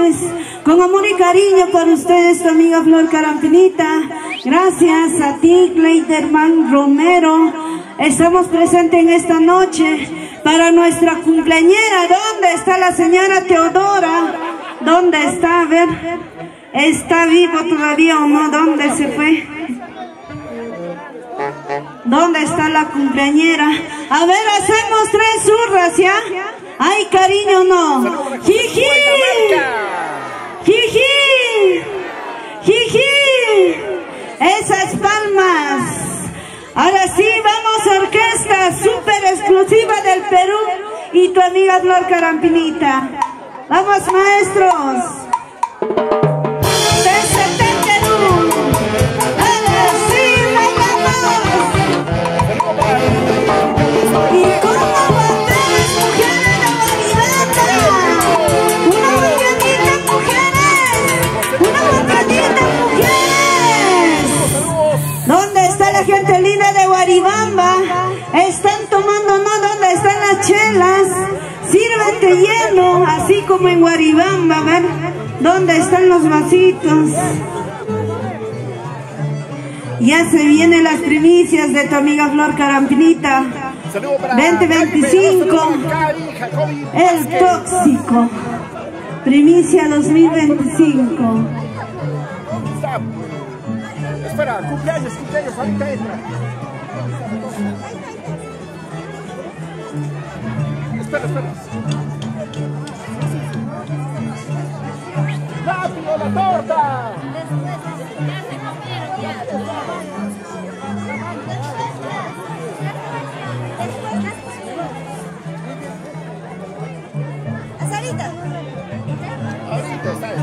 noches, con amor y cariño para ustedes, tu amiga Flor Carampinita. Gracias a ti, Cleiderman Romero. Estamos presentes en esta noche para nuestra cumpleañera. ¿Dónde está la señora Teodora? ¿Dónde está? A ver, ¿está vivo todavía o no? ¿Dónde se fue? ¿Dónde está la cumpleañera? A ver, hacemos 3 zurras, ¿ya? Ay, cariño, no. Jiji, jiji, jiji. Esas palmas. Ahora sí, vamos a orquesta súper exclusiva del Perú y tu amiga Flor Carampinita. Vamos, maestros. Gente linda de Guaribamba, están tomando, ¿no? ¿Dónde están las chelas? Sírvete lleno, así como en Guaribamba. A ver, ¿dónde están los vasitos? Ya se vienen las primicias de tu amiga Flor Carampinita. 2025, el tóxico, primicia 2025. Espera, cumpleaños, ahorita entra. Espera. ¡Rápido, la torta! ¿Ahorita? Ahorita está en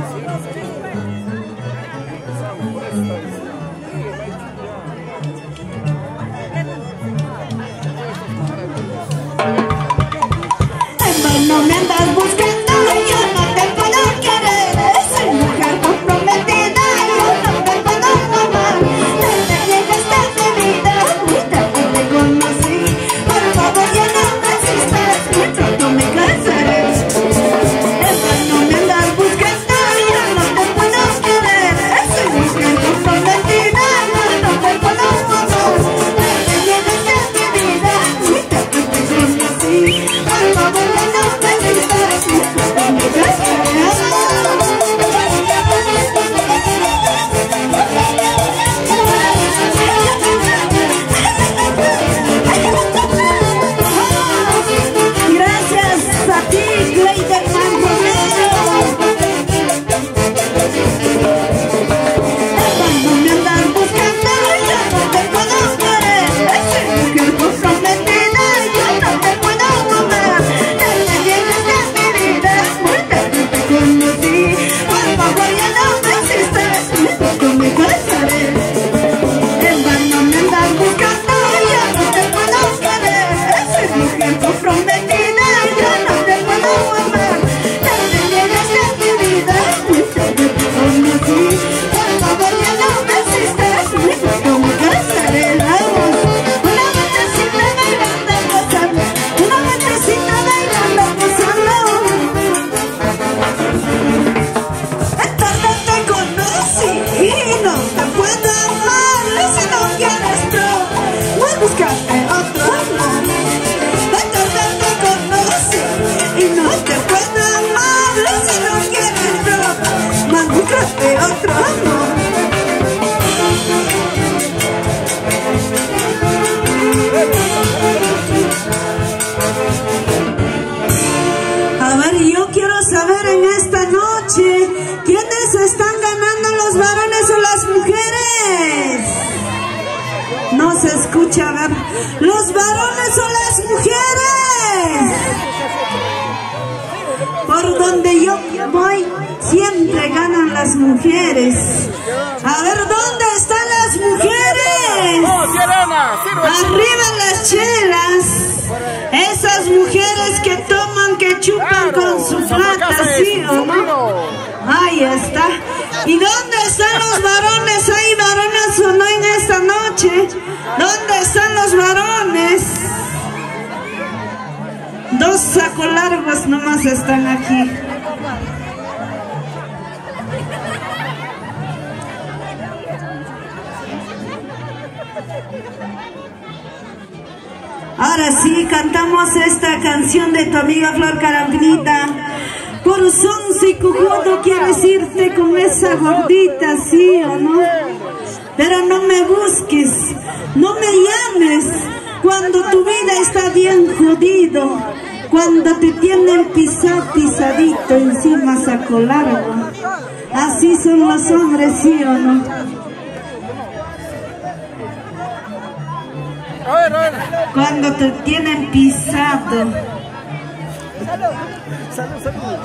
No me andas buscando, yo no te puedo querer. Soy mujer comprometida, yo no te puedo amar. Desde que llegaste a mi vida, muy tarde te conocí. Por favor, ya no me existes, muy pronto me casaré. No me andas buscando, yo no te puedo querer. Soy mujer comprometida, yo no te puedo amar. Desde que llegaste a mi vida, muy tarde te conocí. Por favor, ya no me gracias a ti, Cleiderman Romero. Cuando me andan buscando, yo no te puedo querer. Soy mujer comprometida, yo no te puedo amar. Desde que llegaste a mi vida, muy tarde te conocí. Por favor, ya no me existes, muy pronto me casaré. En vano me andan buscando, yo no te puedo querer. Soy mujer comprometida, yo no te puedo amar. Desde que llegaste a mi vida, muy tarde te conocí. Por favor, ya no me existes, muy pronto me casaré. Vamos, una vueltecita bailando, gozando, una vueltecita bailando, gozando. Tarde te conocí y no te puedo amar. Si no quieres tú, voy a buscarte otro amor. Tarde te conocí y no te puedo amar. Si no quieres tú, voy a buscarte otro amor. A ver, yo quiero saber en esta noche, ¿quiénes están ganando, los varones o las mujeres? No se escucha, a ver, ¿los varones o las mujeres? Por donde yo voy, siempre ganan las mujeres. A ver, ¿dónde están las mujeres? Arriba las chelas. Esas mujeres que toman, que chupan con su plata, ¿sí o no? Ahí está. ¿Y dónde están los varones? ¿Hay varones o no en esta noche? ¿Dónde están los varones? 2 sacos largos nomás están aquí. Ahora sí, cantamos esta canción de tu amiga Flor Carampinita. Corazón, si cojudo quieres irte con esa gordita, ¿sí o no? Pero no me busques, no me llames cuando tu vida está bien jodido, cuando te tienen pisadito encima saco largo. Así son los hombres, ¿sí o no? Cuando te tienen pisado. Salud, salud.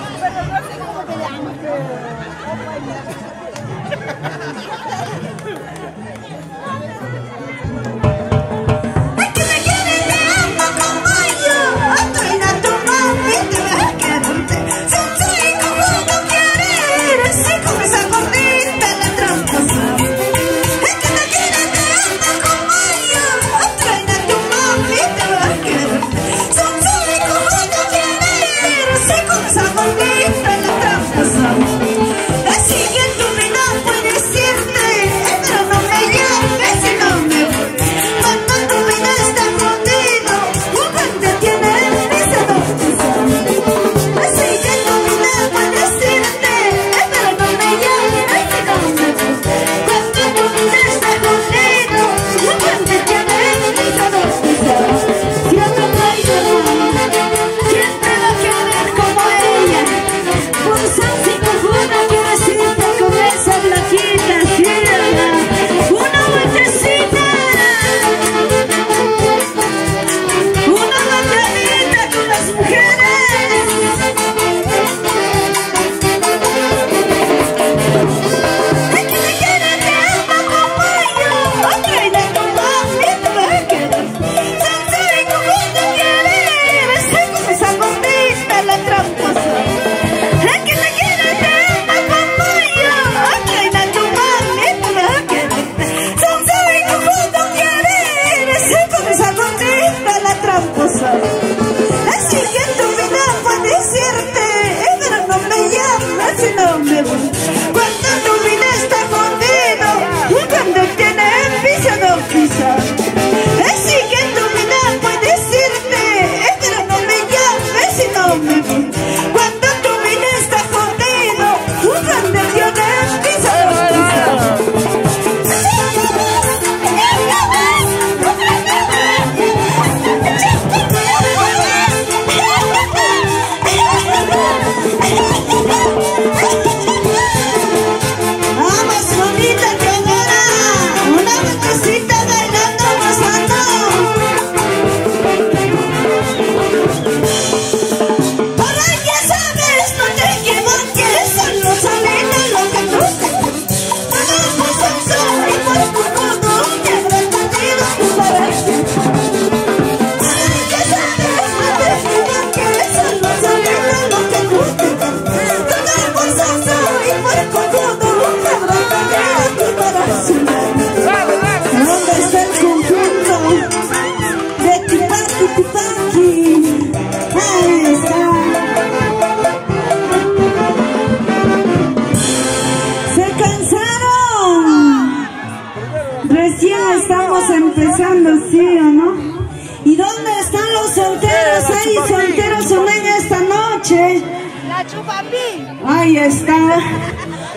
Ahí está,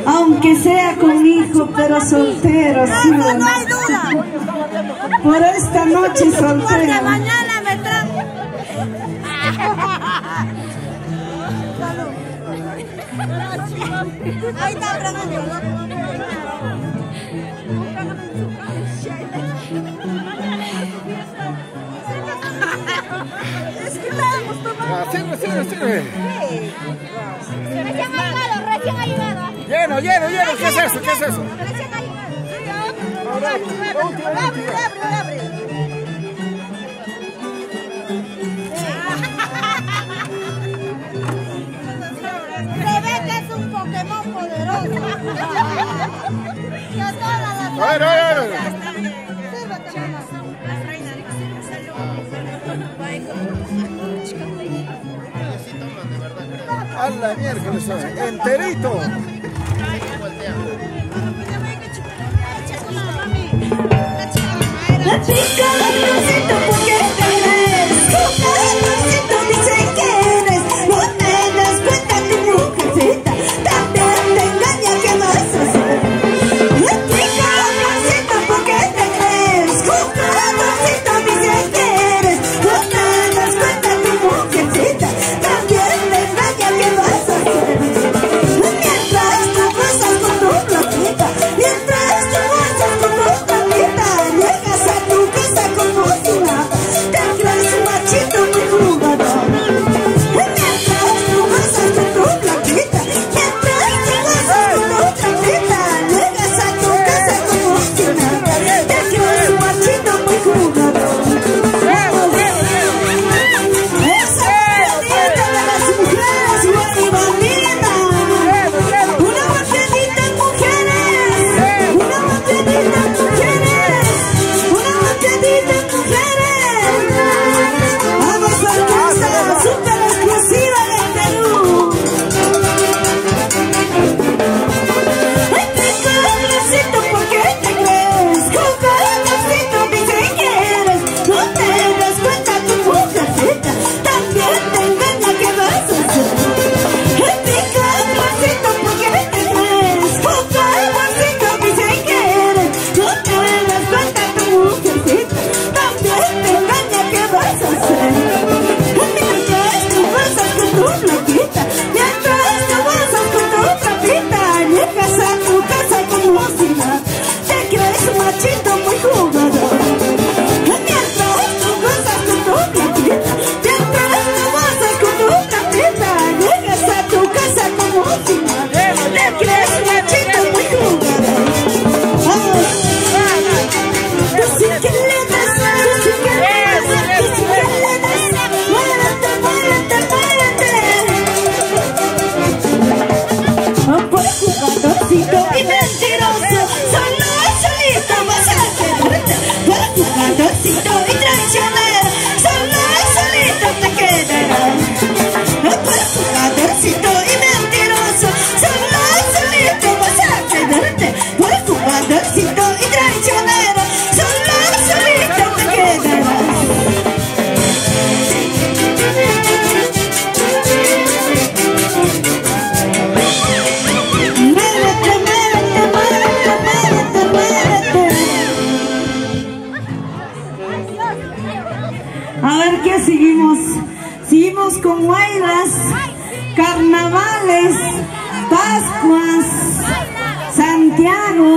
aunque sea con hijo, pero soltero, sí. No hay duda. Por esta noche soltero. Porque mañana me trago. Ahí está tragando. Es que estábamos tomando. Sirve. Recién ha llegado. Lleno. ¿Qué es eso? Recién ha llegado. Abre. Se ve que es un Pokémon poderoso. A ver. A la miércoles, enterito. La chica Rosito, ¿por qué te crees? Rosito dice que eres. No te das cuenta tu mujercita, también te engaña, ¿qué vas a hacer? La chica Rosito, ¿por qué te crees? Rosito dice que eres. No te das cuenta tu mujercita, también te engaña, ¿qué vas a hacer? Mientras tú gozas con tu flaquita, mientras tú gozas con tu flaquita, llegas a tu casa como si nada, te crees un machito muy jugador. Mientras tú gozas con tu flaquita, mientras tú gozas con tu flaquita, llegas a tu casa como si nada, te crees un machito muy jugador. Esa mordida de las mujeres, buena y bandida. Una mordidita mujeres, una mordidita mujeres, una mordidita mujeres. Vamos a casa super exclusiva de Perú. Ay, Rosito, ¿por qué te crees? Rosito dice que eres. No te das cuenta tu mujercita, también te engaña, ¿qué vas a hacer? Rosito, ¿por qué te crees? Rosito dice que eres. No te das cuenta tu mujercita, también te engaña, ¿qué vas a hacer? Mientras tú gozas con tu flaquita, mientras tú gozas con tu flaquita, llegas a tu casa como si nada, te crees un machito muy jugador. Mientras tú gozas con tu flaquita, mientras tú gozas con tu flaquita, llegas a tu casa como si nada, te crees un machito muy jugador. Vamos. Tú sí que le das, tú sí que le das, tú sí que le das. Muérete, muérete, muérete. Por jugadorcito y mentiroso, solo solito vas a quedarte. Por jugadorcito y traicionero, solo solito te quedarás. Por jugadorcito y mentiroso, solo solito vas a quedarte. Por jugadorcito y traicionero, solo solito te quedarás. Muérete, muérete, muérete, muérete, muérete. A ver qué seguimos. Seguimos con huaylas, carnavales, Pascuas, Santiago.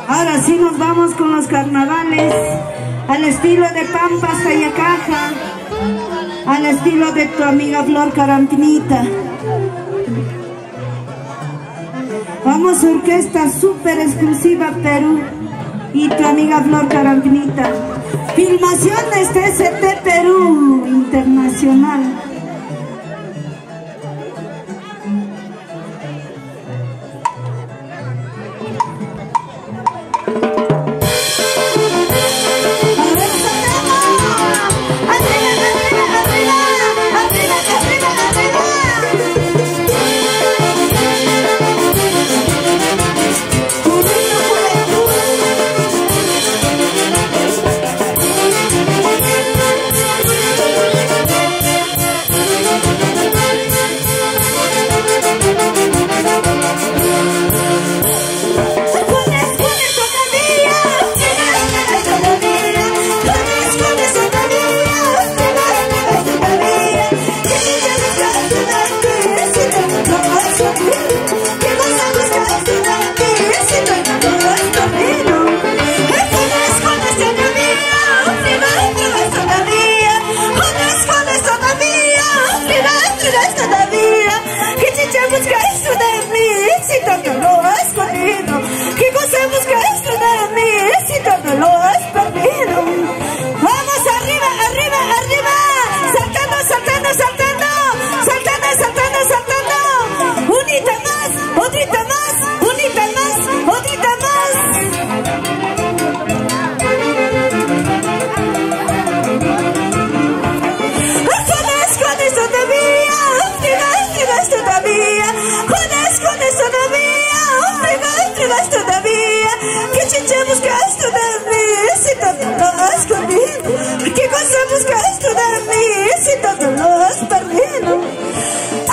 Ahora sí nos vamos con los carnavales, al estilo de Pampas Tayacaja, al estilo de tu amiga Flor Carampinita. Vamos a orquesta super exclusiva Perú y tu amiga Flor Carampinita. Filmaciones TCT Perú Internacional. Bonita más, bonita más, bonita más, bonita más. Jodes todavía, fregas todavía. Jodes todavía, fregas todavía. ¿Qué chicha buscas todavía si todo lo has escondido? ¿Qué cosa buscas todavía si todo lo has perdido?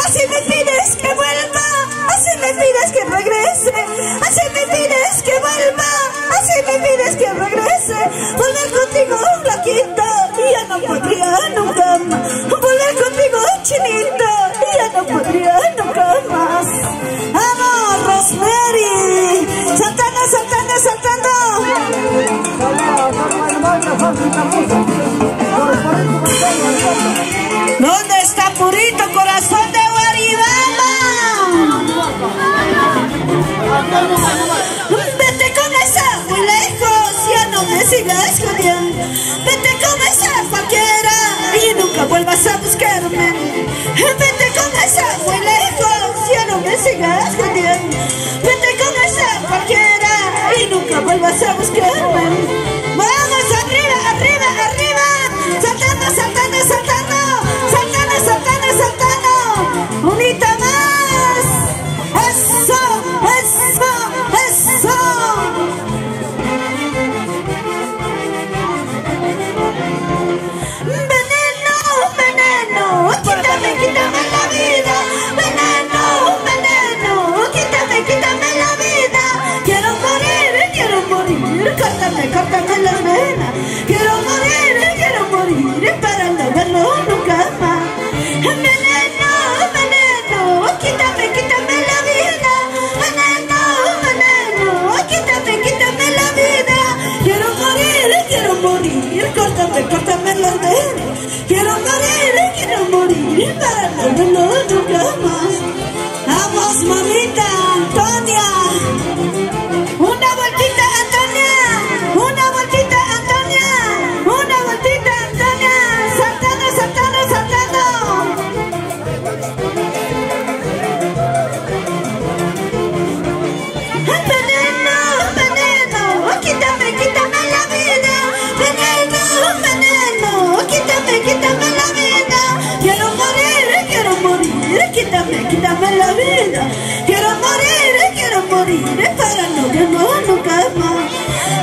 Así me pides que vuelva, así me pides que regrese, así me pides que vuelva, así me pides que regrese. Volver contigo, flaquita, ya no podría nunca más. Volver contigo, chinita, ya no podría nunca más. ¡Vamos, Rosemary! ¡Saltando, saltando, saltando! ¿Dónde está Purito, corazón de Guaribama? Vete con esa muy lejos, ya no me sigas jodiendo. Vete con esa cualquiera y nunca vuelvas a buscarme. Vete con esa muy lejos, ya no me sigas jodiendo. Vete con esa cualquiera y nunca vuelvas a buscarme. Vamos, arriba, arriba, arriba. Saltando, saltando, saltando. Saltando, saltando, saltando. Unita más. Eso, eso, eso. Veneno, veneno, quítame, quítame la vida. Veneno, veneno, quítame, quítame la vida. Quiero morir, córtame, córtame las venas. Quiero morir para no verlo nunca más. Veneno, veneno, quítame, quítame la vida. Veneno, veneno, quítame, quítame la vida. Quiero morir, córtame, córtame las venas. Quiero morir para no verlo nunca más. Vamos, mamita Antonia. Una vueltita, Antonia. Una vueltita, Antonia. Una vueltita, Antonia. Saltando, saltando, saltando. Veneno, veneno, quítame, quítame la vida. Veneno, veneno, quítame, quítame la vida. Quiero morir, quítame, quítame la vida. Quiero morir para no verlo nunca más.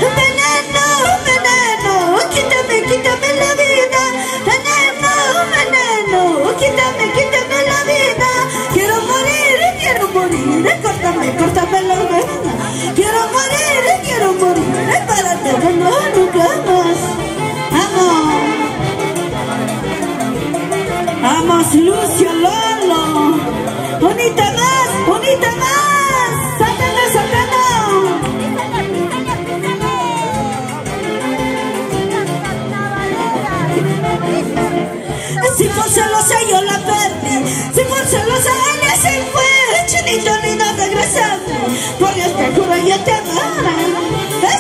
Veneno, veneno, quítame, quítame la vida. Veneno, veneno, quítame, quítame la vida. Quiero morir, córtame, córtame la vida. Quiero morir para no verlo nunca más. Vamos, vamos, Lucio Lolo. Bonita más, bonita más. Saltando, saltando. Si por celosa yo la perdí, si por celosa ella se fue, chinito lindo regresando, por Dios te juro yo te amaré.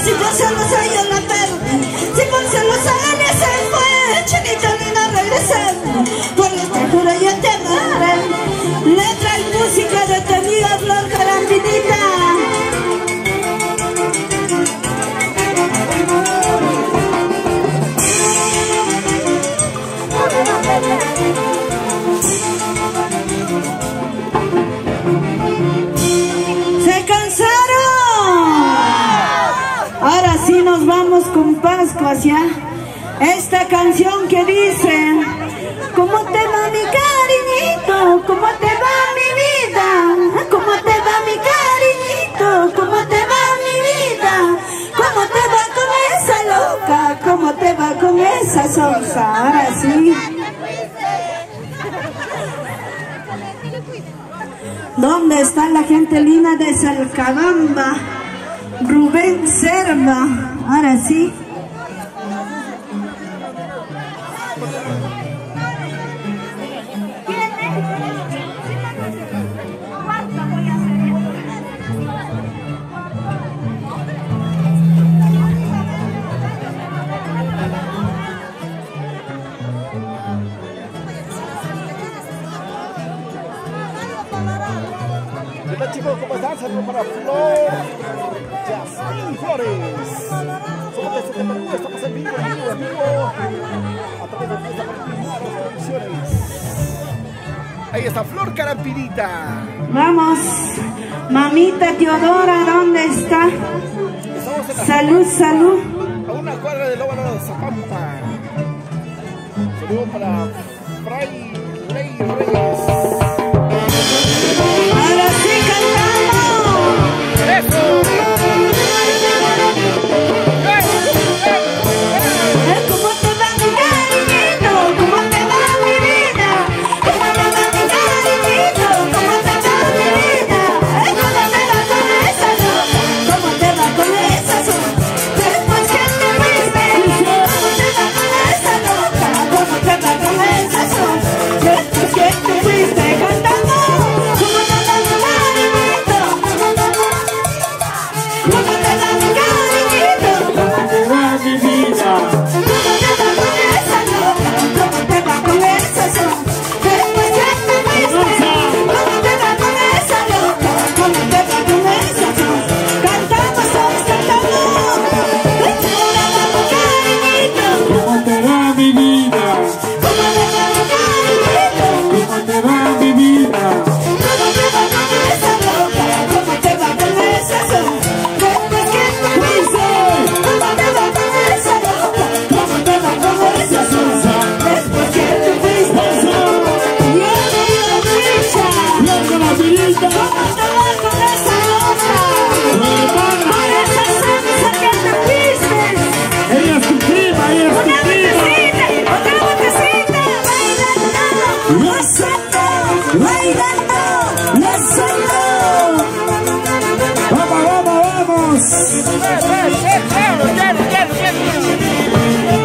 Si por celosa yo la perdí, si por celosa ella se fue, chinito lindo regresando, por Dios te juro yo te amaré. Letra y música de tu amiga Flor Carambinita. ¿Se cansaron? Ahora sí nos vamos con Pascuas ya. Esta canción que dice: ¿cómo te va mi cariñito? ¿Cómo te va mi vida? ¿Cómo te va mi cariñito? ¿Cómo te va mi vida? ¿Cómo te va con esa loca? ¿Cómo te va con esa sonsa? Ahora sí. ¿Dónde está la gente linda de Salcabamba? Rubén Serva. Ahora sí. tal, chicos? ¿Cómo están? Saludos para Flor Jasmine Flores. Somos de Perú, estamos en vivo, a través de Fiesta Particular, Producciones. Ahí está Flor Carampirita. Vamos, mamita Teodora, ¿dónde está? Salud, salud. A una cuadra del óvalo de Zapampa. Saludos para Fray Rey Reyes. Ahora sí cantamos. ¡Eso! ¿Cómo te va mi cariñito? ¿Cómo te va mi vida? ¿Cómo te va mi cariñito? ¿Cómo te va mi vida? ¿Cómo te va con esa loca? ¿Cómo te va con esa sola? Después que te fuiste, ¿cómo te va con esa loca? ¿Cómo te va con esa sola? Después que te fuiste cantando. ¿Cómo te va mi cariñito? ¿Cómo te va mi cariñito? ¿Cómo te va mi vida? ¿Cómo te va con esa loca? ¿Cómo te va con esa sola? Después que te fuiste, ¿cómo te va con esa loca? ¿Cómo te va con esa sola? Cantamos, todos cantamos. ¿Cómo te va mi cariñito? ¿Cómo te va mi vida? ¿Cómo te va mi cariñito? ¿Cómo te va mi vida? ¿Cómo te va con esa loca? ¿Cómo te va con esa sola? Después que te fuiste, ¿cómo te va con esa loca? ¿Cómo te va con esa sola? Después que te fuiste, yo me iba a ficha. ¡Loco la vidita! ¿Cómo te va con esa loca? ¡Hermana! Con esa salsa que te fuiste. ¡Ella es tu prima! ¡Ella es tu Una prima! botecita, otra botecita, bailando, gozando, bailando, gozando. ¡Vamos, vamos, vamos!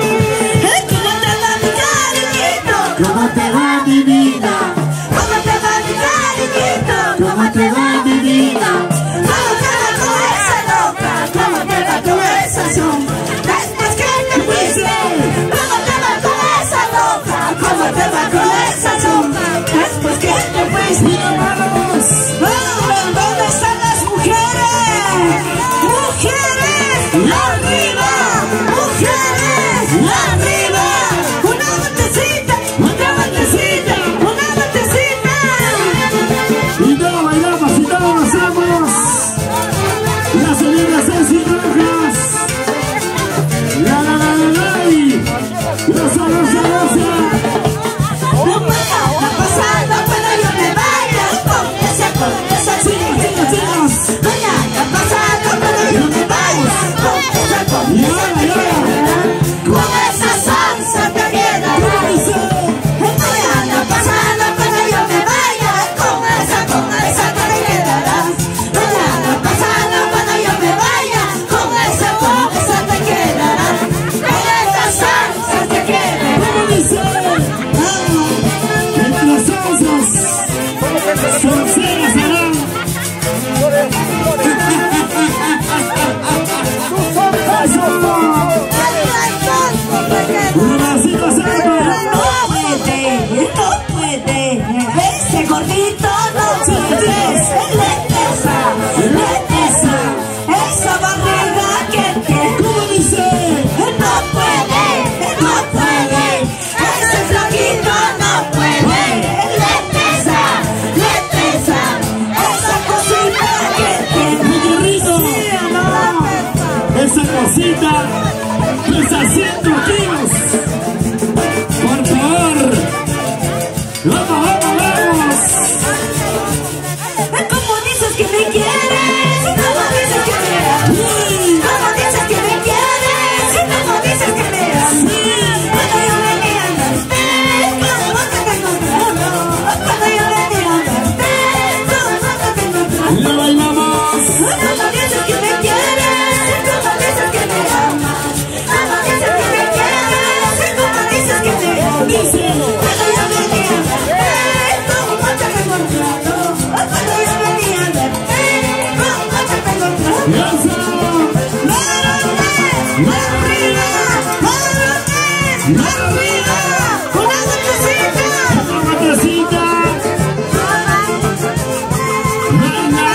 ¿Cómo te va mi cariñito? ¿Cómo te va mi vida? ¿Cómo te va mi cariñito? ¿Cómo te va mi vida? ¿Cómo te va con esa loca? ¿Cómo te va con esa sola? Después que te fuiste, ¿cómo te va con esa loca? ¿Cómo te va con esa sola? Después que te fuiste, ¡Vamos! ¿dónde están las mujeres? ¡Mujeres! ¡Arriba! ¡Mujeres! ¡Arriba! ¡Una botecita! ¡Otra botecita! ¡Una botecita! Y no bailamos y no gozamos. Las señoras son sin rojas. La la la la la. Goza, goza, goza. No puedo pasando cuando yo me vaya con esa Chicos, chicos, chicos. mañana pasando cuando yo me vaya con esa Y ahora, y ahora. con esa salsa te quedará. Mañana pasando cuando yo me vaya con esa te quedarás. Mañana pasando cuando yo me vaya con esa te quedarás. Con esa salsa te quedarás. ¿Cómo dice? Entre los osos. Sonceras harán. Bracito cerca. No puede, ese gordito no puede, esa barriga que tiene. ¿Cómo dice? No puede, ese flaquito no puede, le pesa, esa cosita que tiene. Mi gorrito. ¿Sí o no? Esa cosita pesa 100 kilos. Por favor. Vamos, vamos, vamos. ¿Cómo dices que me quieres? ¿Cómo dices que me amas? ¿Cómo dices que me quieres? ¿Cómo dices que me amas? Cuando yo venía a verte, ¿cómo te encontrando? Cuando yo venía a verte, ¿cómo te encontrando? Y lo bailamos. ¿Cómo dices que me quieres? ¿Cómo dices que me amas? ¿Cómo dices que me quieres? ¿Cómo dices que me amas? Dice. Cuando yo venía a verte, ¿cómo te encontrando? Cuando yo venía a verte, ¿cómo te encontrando? Lanza. ¡Arriba! ¡Una botecita! Otra botecita. Venga.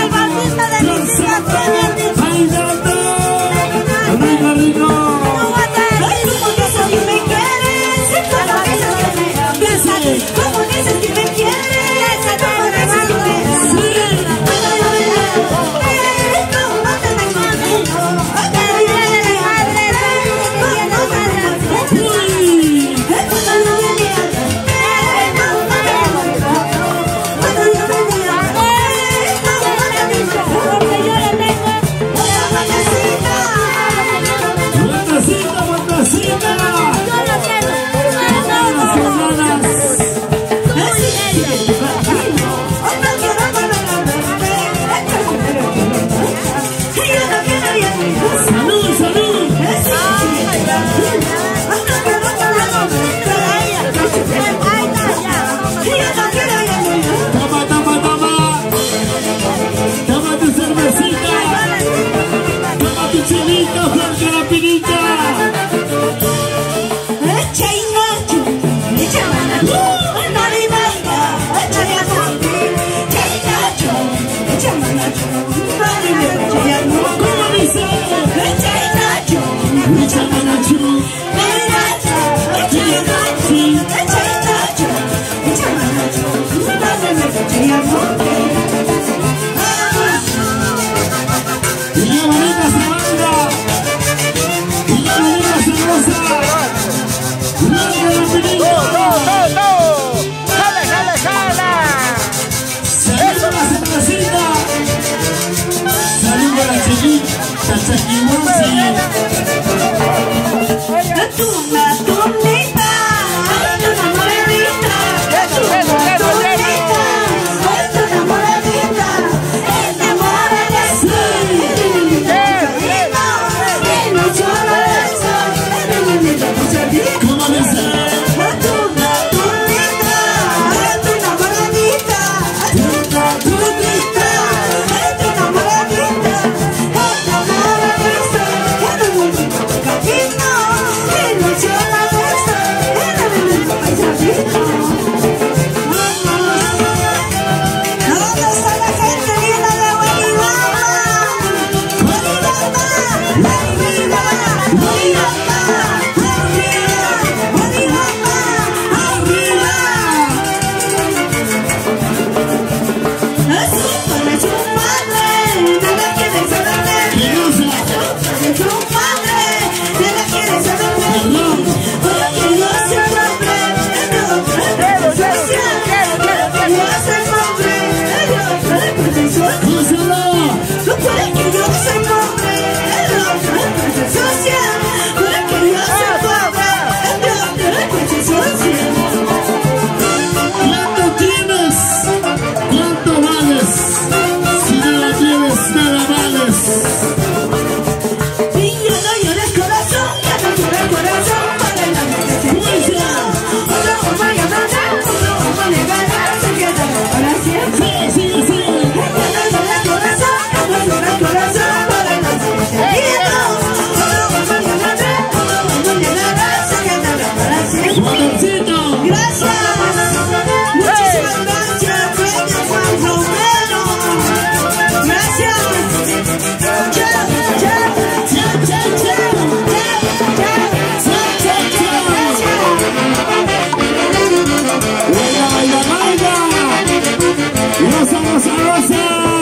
Rosa, Rosa, Rosa.